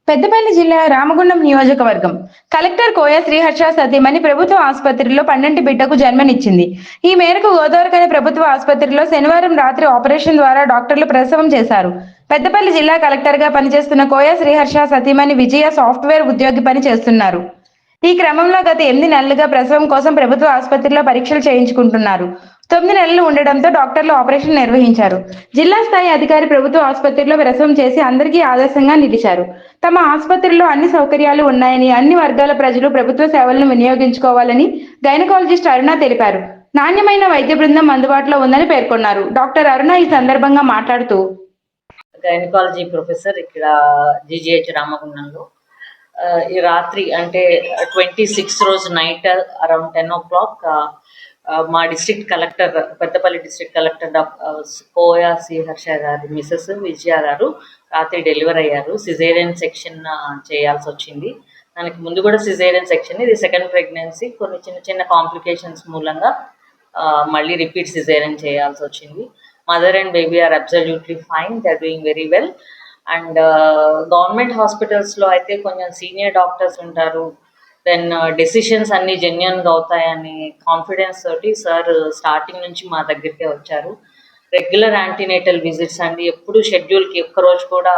పెద్దపల్లి జిల్లా రామగుండం నియోజకవర్గం కలెక్టర్ కోయ శ్రీహర్ష సతీమణి ప్రభుత్వ ఆసుపత్రిలో పండంటి బిడ్డకు జన్మనిచ్చింది. ఈ మేరకు గోదావరిఖని ప్రభుత్వ ఆసుపత్రిలో శనివారం రాత్రి ఆపరేషన్ ద్వారా డాక్టర్లు ప్రసవం చేశారు. పెద్దపల్లి జిల్లా కలెక్టర్గా పనిచేస్తున్న కోయ శ్రీహర్ష సతీమణి విజయ సాఫ్ట్వేర్ ఉద్యోగి పని చేస్తున్నారు. ఈ క్రమంలో గత 8 నెలలుగా ప్రసవం కోసం ప్రభుత్వ ఆసుపత్రిలో పరీక్షలు చేయించుకుంటున్నారు. 9 నెలలు ఉండడంతో డాక్టర్లు ఆపరేషన్ నిర్వహించారు. జిల్లా స్థాయి అధికారి ప్రభుత్వ ఆసుపత్రిలో ప్రసవం చేసి అందరికీ ఆదర్శంగా నిలిచారు. తమ ఆసుపత్రిలో అన్ని సౌకర్యాలు ఉన్నాయని, అన్ని వర్గాల ప్రజలు ప్రభుత్వ సేవలను వినియోగించుకోవాలని గైనకాలజిస్ట్ అరుణ తెలిపారు. నాణ్యమైన వైద్య బృందం అందుబాటులో ఉందని పేర్కొన్నారు. డాక్టర్ అరుణ ఈ సందర్భంగా మాట్లాడుతూ, గైనకాలజీ ప్రొఫెసర్ ఇక్కడ జీజీహెచ్ రామగుండంలో ఈ రాత్రి అంటే 26 రోజు నైట్ అరౌండ్ 10 o'clock మా district collector, Peddapalli district collector Koya Sriharsha గారి మిసెస్ విజయ గారు రాత్రి డెలివర్ అయ్యారు. సిజేరియన్ సెక్షన్ చేయాల్సి వచ్చింది. దానికి ముందు కూడా సిజేరియన్ సెక్షన్, ఇది సెకండ్ ప్రెగ్నెన్సీ. కొన్ని చిన్న చిన్న కాంప్లికేషన్స్ మూలంగా మళ్ళీ రిపీట్ సిజేరియన్ చేయాల్సి వచ్చింది. Mother and baby are absolutely fine, they are doing very well. And government హాస్పిటల్స్లో అయితే కొంచెం సీనియర్ డాక్టర్స్ ఉంటారు. దెన్ డెసిషన్స్ అన్నీ జెన్యున్గా అవుతాయని కాన్ఫిడెన్స్ తోటి సార్ స్టార్టింగ్ నుంచి మా దగ్గరికే వచ్చారు. రెగ్యులర్ యాంటీనేటల్ విజిట్స్ అండి, ఎప్పుడు షెడ్యూల్కి ఒక్కరోజు కూడా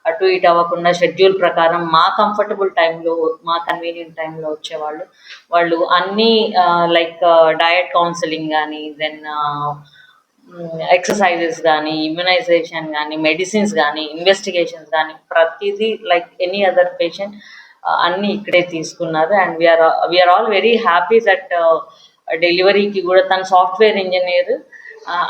అటు ఇటు అవ్వకుండా షెడ్యూల్ ప్రకారం మా కంఫర్టబుల్ టైంలో, మా కన్వీనియంట్ టైంలో వచ్చేవాళ్ళు. వాళ్ళు అన్నీ లైక్ డయట్ కౌన్సిలింగ్ కానీ, దెన్ ఎక్సర్సైజెస్ కానీ, ఇమ్యునైజేషన్ కానీ, మెడిసిన్స్ కానీ, ఇన్వెస్టిగేషన్స్ కానీ, ప్రతిదీ లైక్ ఎనీ అదర్ పేషెంట్ అన్నీ ఇక్కడే తీసుకున్నారు. And we are all very happy that డెలివరీకి కూడా తను సాఫ్ట్వేర్ ఇంజనీర్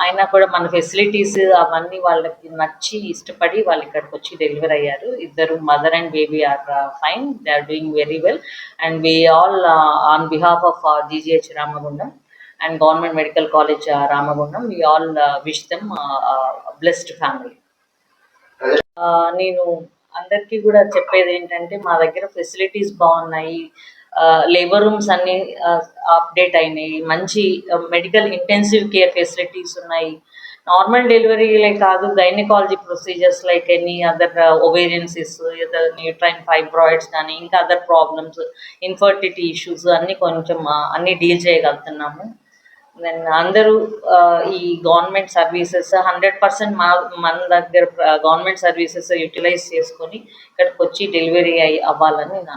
అయినా కూడా మన ఫెసిలిటీస్ అవన్నీ వాళ్ళకి నచ్చి ఇష్టపడి వాళ్ళు ఇక్కడికి వచ్చి డెలివరీ అయ్యారు. ఇద్దరు mother and baby are fine, they are doing very well. And we all on behalf of GGH Ramagundam and Government Medical College Ramagundam, we all wish them a blessed family. నేను అందరికీ కూడా చెప్పేది ఏంటంటే, మా దగ్గర ఫెసిలిటీస్ బాగున్నాయి, లేబర్ రూమ్స్ అన్నీ update అయినాయి, మంచి మెడికల్ ఇంటెన్సివ్ కేర్ ఫెసిలిటీస్ ఉన్నాయి. నార్మల్ డెలివరీలే కాదు, gynaecology procedures like any other ovarian cysts, uterine fibroids కానీ, ఇంకా అదర్ ప్రాబ్లమ్స్, ఇన్ఫర్టిలిటీ ఇష్యూస్ అన్నీ కొంచెం అన్నీ డీల్ చేయగలుగుతున్నాము. దెన్ అందరూ ఈ గవర్నమెంట్ సర్వీసెస్ 100% మన దగ్గర గవర్నమెంట్ సర్వీసెస్ యూటిలైజ్ చేసుకొని ఇక్కడికి వచ్చి డెలివరీ అవ్వాలని నేను